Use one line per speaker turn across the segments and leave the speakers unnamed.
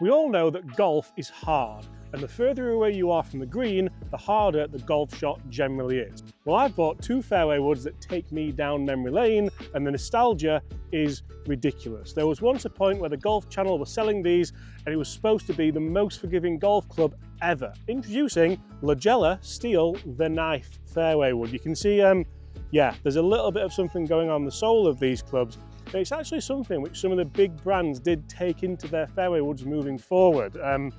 We all know that golf is hard, and the further away you are from the green, the harder the golf shot generally is. Well, I've bought two fairway woods that take me down memory lane, and the nostalgia is ridiculous. There was once a point where the Golf Channel was selling these, and it was supposed to be the most forgiving golf club ever. Introducing Lagella Steel The Knife fairway wood. You can see, yeah, there's a little bit of something going on the sole of these clubs. But it's actually something which some of the big brands did take into their fairway woods moving forward. I'm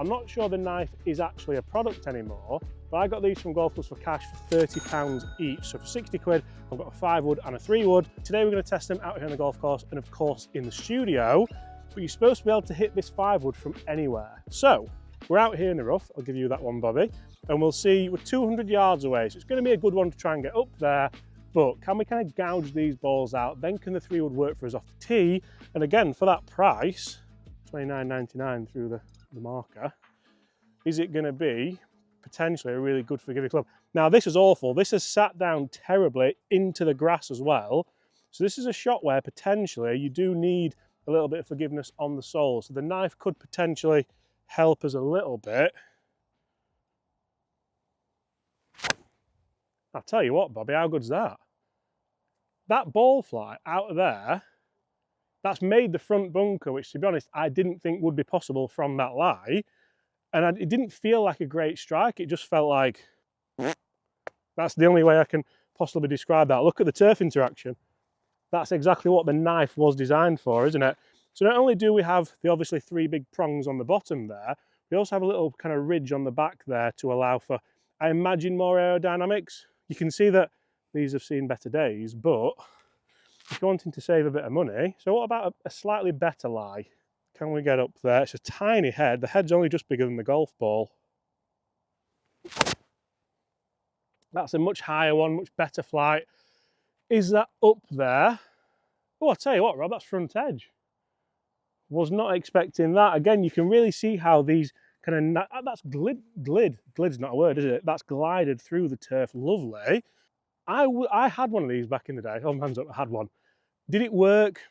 not sure the knife is actually a product anymore, but I got these from Golf Plus for cash for £30 each. So for 60 quid, I've got a 5 wood and a 3 wood. Today we're going to test them out here on the golf course and of course in the studio. But you're supposed to be able to hit this 5 wood from anywhere. So we're out here in the rough, I'll give you that one, Bobby, and we'll see we're 200 yards away. So it's going to be a good one to try and get up there. But can we kind of gouge these balls out? Then can the 3 wood work for us off the tee? And again, for that price, $29.99 through the marker, is it going to be potentially a really good forgiving club? Now, this is awful. This has sat down terribly into the grass as well. So this is a shot where potentially you do need a little bit of forgiveness on the sole. So the knife could potentially help us a little bit. I'll tell you what, Bobby, how good's that? That ball flight out of there, that's made the front bunker, which to be honest, I didn't think would be possible from that lie. And it didn't feel like a great strike. It just felt like, that's the only way I can possibly describe that. Look at the turf interaction. That's exactly what the knife was designed for, isn't it? So not only do we have the obviously 3 big prongs on the bottom there, we also have a little kind of ridge on the back there to allow for, I imagine, more aerodynamics. You can see that these have seen better days, but if you're wanting to save a bit of money, so what about a slightly better lie? Can we get up there? It's a tiny head. The head's only just bigger than the golf ball. That's a much higher one, much better flight. Is that up there? Oh, I'll tell you what, Rob, that's front edge. Was not expecting that. Again, you can really see how these kind of, that's glid's not a word, is it? That's glided through the turf, lovely. I had one of these back in the day. Oh, hands up, I had one. Did it work?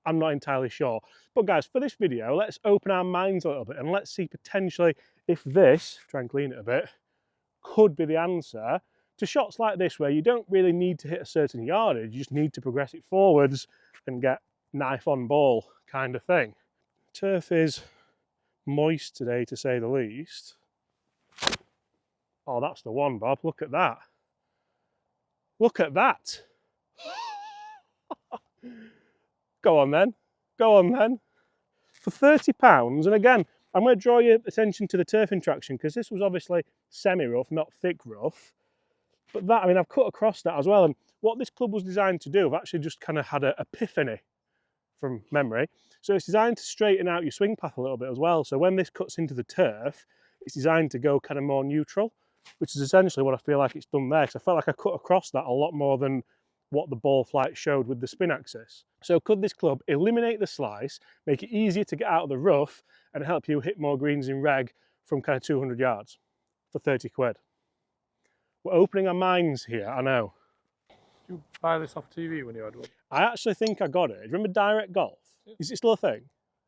I'm not entirely sure. But guys, for this video, let's open our minds a little bit and let's see potentially if this, try and clean it a bit, could be the answer to shots like this where you don't really need to hit a certain yardage, you just need to progress it forwards and get knife on ball kind of thing. Turf is moist today, to say the least. Oh, that's the one, Bob. Look at that. Look at that. Go on then. Go on then. For £30, and again, I'm going to draw your attention to the turf interaction because this was obviously semi-rough, not thick rough. But that, I mean, I've cut across that as well. And what this club was designed to do, I've actually just kind of had an epiphany from memory. So it's designed to straighten out your swing path a little bit as well. So when this cuts into the turf, it's designed to go kind of more neutral, which is essentially what I feel like it's done there. Because I felt like I cut across that a lot more than what the ball flight showed with the spin axis. So could this club eliminate the slice, make it easier to get out of the rough and help you hit more greens in reg from kind of 200 yards for 30 quid? We're opening our minds here, I know.
Did you buy this off TV when you had one?
I actually think I got it. Do you remember Direct Golf? Yeah. Is it still a thing?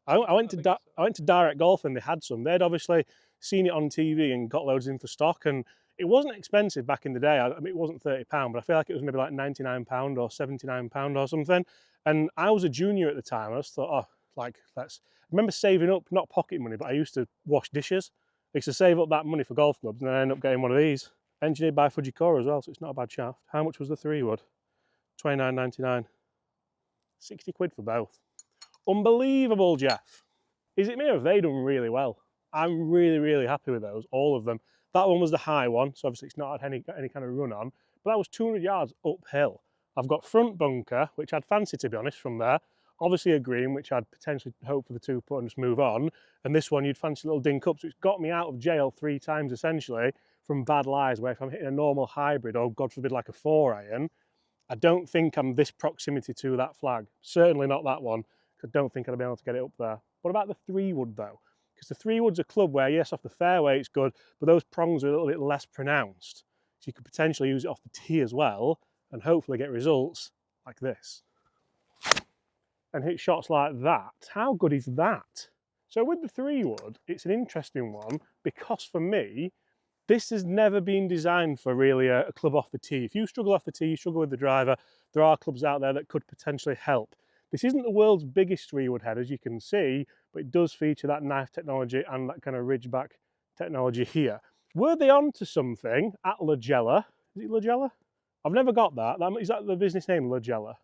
I went to Direct Golf and they had some. They'd obviously seen it on TV and got loads in for stock, and it wasn't expensive back in the day. I mean, it wasn't £30, but I feel like it was maybe like £99 or £79 or something. And I was a junior at the time. I just thought, oh, like, I remember saving up, not pocket money, but I used to wash dishes. I used to save up that money for golf clubs, and then I ended up getting one of these. Engineered by Fujikura as well, so it's not a bad shaft. How much was the 3 wood? £29.99. 60 quid for both. Unbelievable, Jeff. Is it me or have they done really well? I'm really, really happy with those, all of them. That one was the high one, so obviously it's not had any kind of run on, but that was 200 yards uphill. I've got front bunker, which I'd fancy, to be honest, from there. Obviously a green, which I'd potentially hope for the 2-putt and just move on. And this one, you'd fancy a little dink up, so it's got me out of jail 3 times, essentially, from bad lies, where if I'm hitting a normal hybrid, or God forbid, like a 4-iron, I don't think I'm this proximity to that flag. Certainly not that one. I don't think I'd be able to get it up there. What about the 3 wood though? Because the 3 wood's a club where, yes, off the fairway it's good, but those prongs are a little bit less pronounced. So you could potentially use it off the tee as well, and hopefully get results like this. And hit shots like that. How good is that? So with the 3-wood, it's an interesting one because for me, this has never been designed for really a club off the tee. If you struggle off the tee, you struggle with the driver, there are clubs out there that could potentially help. This isn't the world's biggest 3-wood head, as you can see, but it does feature that knife technology and that kind of ridgeback technology here. Were they onto something at Lagella? Is it Lagella? I've never got that. Is that the business name, Lagella?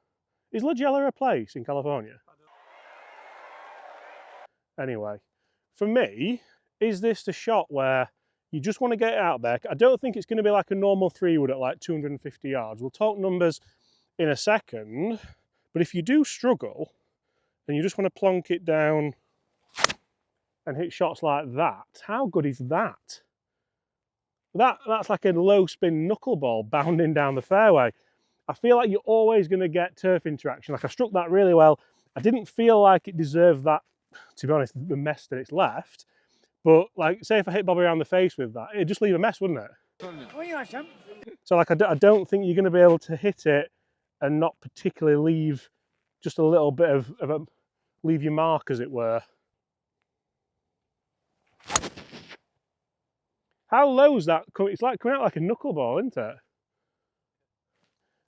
Is Lagella a place in California? Anyway, for me, is this the shot where you just want to get it out there? I don't think it's going to be like a normal 3-wood at like 250 yards. We'll talk numbers in a second, but if you do struggle and you just want to plonk it down and hit shots like that, how good is that? That's like a low spin knuckleball bounding down the fairway. I feel like you're always going to get turf interaction. Like I struck that really well. I didn't feel like it deserved that, to be honest, the mess that it's left. But like, say if I hit Bobby around the face with that, it'd just leave a mess, wouldn't it? So like, I don't think you're going to be able to hit it and not particularly leave just a little bit of leave your mark, as it were. How low is that? It's like coming out like a knuckleball, isn't it?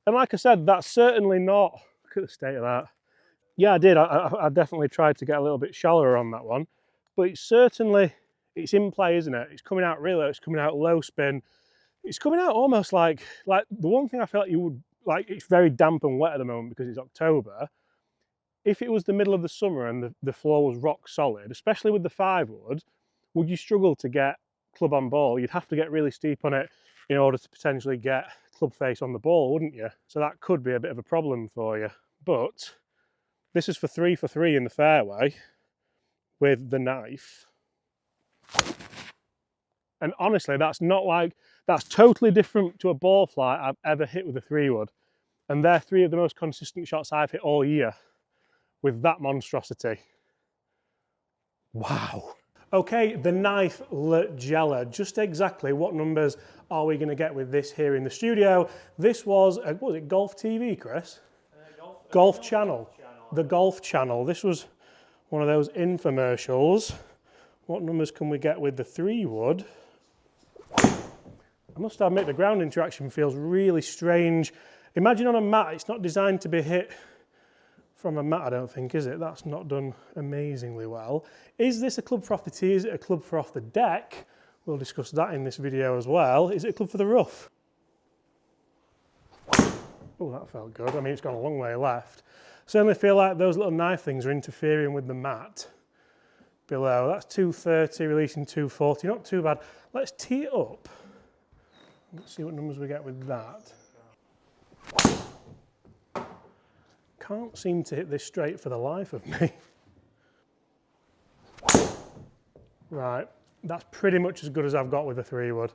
And like I said, that's certainly not, look at the state of that. Yeah, I did. I definitely tried to get a little bit shallower on that one, but it's certainly, it's in play, isn't it? It's coming out really low, it's coming out low spin. It's coming out almost like the one thing I feel like you would, like, it's very damp and wet at the moment because it's October. If it was the middle of the summer and the floor was rock solid, especially with the 5-wood, would you struggle to get club on ball? You'd have to get really steep on it in order to potentially get club face on the ball, wouldn't you? So that could be a bit of a problem for you. But this is for 3 for 3 in the fairway with the knife. And honestly, that's totally different to a ball flight I've ever hit with a 3-wood. And they're 3 of the most consistent shots I've hit all year with that monstrosity. Wow. Okay, the knife Lagella. Just exactly what numbers are we going to get with this here in the studio? This was, what was it, Golf TV, Chris? Golf Channel. The Golf Channel. This was one of those infomercials. What numbers can we get with the 3-wood? I must admit, the ground interaction feels really strange. Imagine on a mat, it's not designed to be hit from a mat, I don't think, is it? That's not done amazingly well. Is this a club for off the tee? Is it a club for off the deck? We'll discuss that in this video as well. Is it a club for the rough? Oh, that felt good. I mean, it's gone a long way left. Certainly feel like those little knife things are interfering with the mat below. That's 230, releasing 240, not too bad. Let's tee it up. Let's see what numbers we get with that. Can't seem to hit this straight for the life of me. Right, that's pretty much as good as I've got with a 3-wood.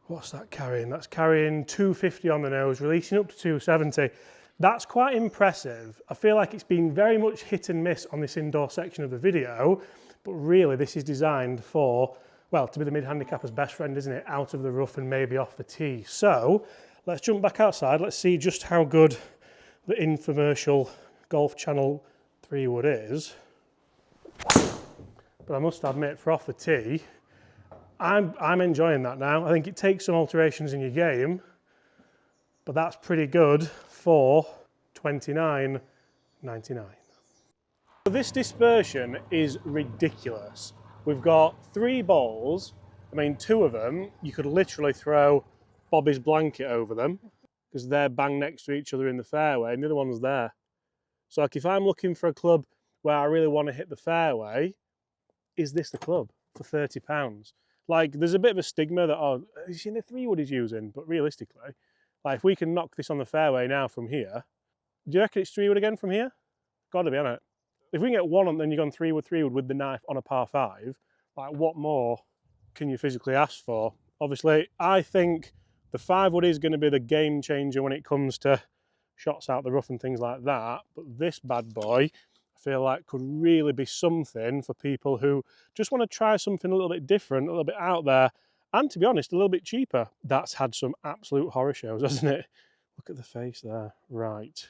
What's that carrying? That's carrying 250 on the nose, releasing up to 270. That's quite impressive. I feel like it's been very much hit and miss on this indoor section of the video, but really this is designed for, well, to be the mid-handicapper's best friend, isn't it? Out of the rough and maybe off the tee. So let's jump back outside. Let's see just how good the infomercial Golf Channel 3-wood is. But I must admit, for off the tee, I'm enjoying that now. I think it takes some alterations in your game, but that's pretty good for $29.99. This dispersion is ridiculous. We've got 3 balls. I mean, 2 of them, you could literally throw Bobby's blanket over them because they're bang next to each other in the fairway, and the other one's there. So like if I'm looking for a club where I really want to hit the fairway, is this the club for £30? Like, there's a bit of a stigma that, oh, is in the 3-wood he's using, but realistically, like if we can knock this on the fairway now from here, do you reckon it's 3-wood again from here? Got to be on it. If we can get 1 on, then you've gone 3-wood with the knife on a par 5, like what more can you physically ask for? Obviously, I think the 5-wood is going to be the game changer when it comes to shots out the rough and things like that, but this bad boy, I feel like could really be something for people who just want to try something a little bit different, a little bit out there, and to be honest, a little bit cheaper. That's had some absolute horror shows, hasn't it? Look at the face there. Right.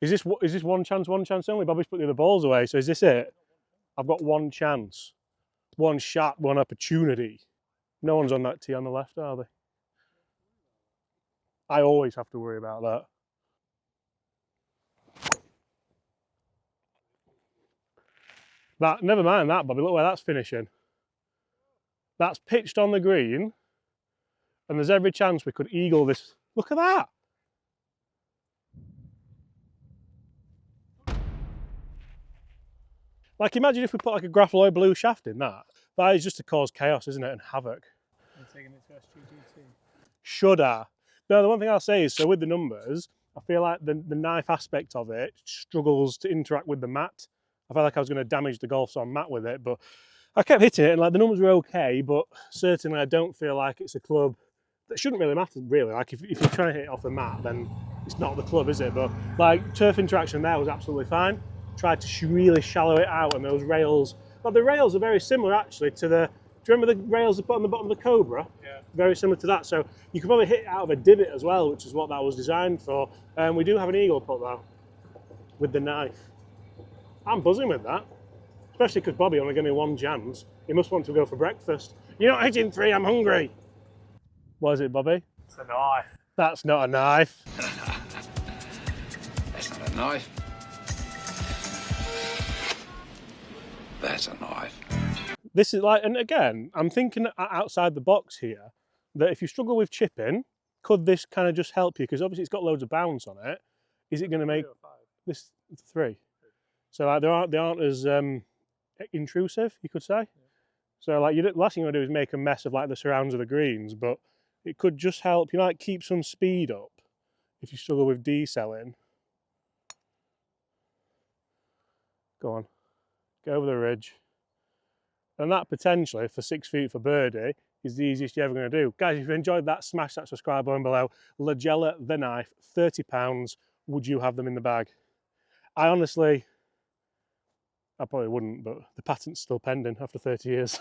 Is this one chance only? Bobby's put the other balls away, so is this it? I've got one chance, one shot, one opportunity. No one's on that tee on the left, are they? I always have to worry about that. That, never mind that, Bobby, look where that's finishing. That's pitched on the green, and there's every chance we could eagle this. Look at that. Like, imagine if we put like a graphite blue shaft in that. That is just to cause chaos, isn't it, and havoc.
You're taking it to SGGT.
Should I? No, the one thing I'll say is, so with the numbers, I feel like the knife aspect of it struggles to interact with the mat. I felt like I was going to damage the golf on mat with it, but I kept hitting it, and like the numbers were okay, but certainly I don't feel like it's a club that shouldn't really matter, really. Like if you're trying to hit it off the mat, then it's not the club, is it? But like turf interaction there was absolutely fine. Tried to really shallow it out, and those rails, well, the rails are very similar actually to the, do you remember the rails they put on the bottom of the Cobra?
Yeah.
Very similar to that. So you could probably hit it out of a divot as well, which is what that was designed for. We do have an eagle putt though, with the knife. I'm buzzing with that, especially because Bobby only gave me one chance. He must want to go for breakfast. You're not hitting 3, I'm hungry. What is it, Bobby?
It's a knife.
That's not a knife.
That's not a knife. That's a knife.
This is like, and again, I'm thinking outside the box here, that if you struggle with chipping, could this kind of just help you? Because obviously it's got loads of bounce on it. Is it going to make this 3? So like they aren't as intrusive, you could say. Yeah. So like the last thing you want to do is make a mess of like the surrounds of the greens, but it could just help you like keep some speed up if you struggle with decelling. Go on, go over the ridge. And that potentially for 6 feet for birdie is the easiest you're ever going to do. Guys, if you enjoyed that, smash that subscribe button below. Lagella the knife, £30. Would you have them in the bag? I honestly, I probably wouldn't, but the patent's still pending after 30 years.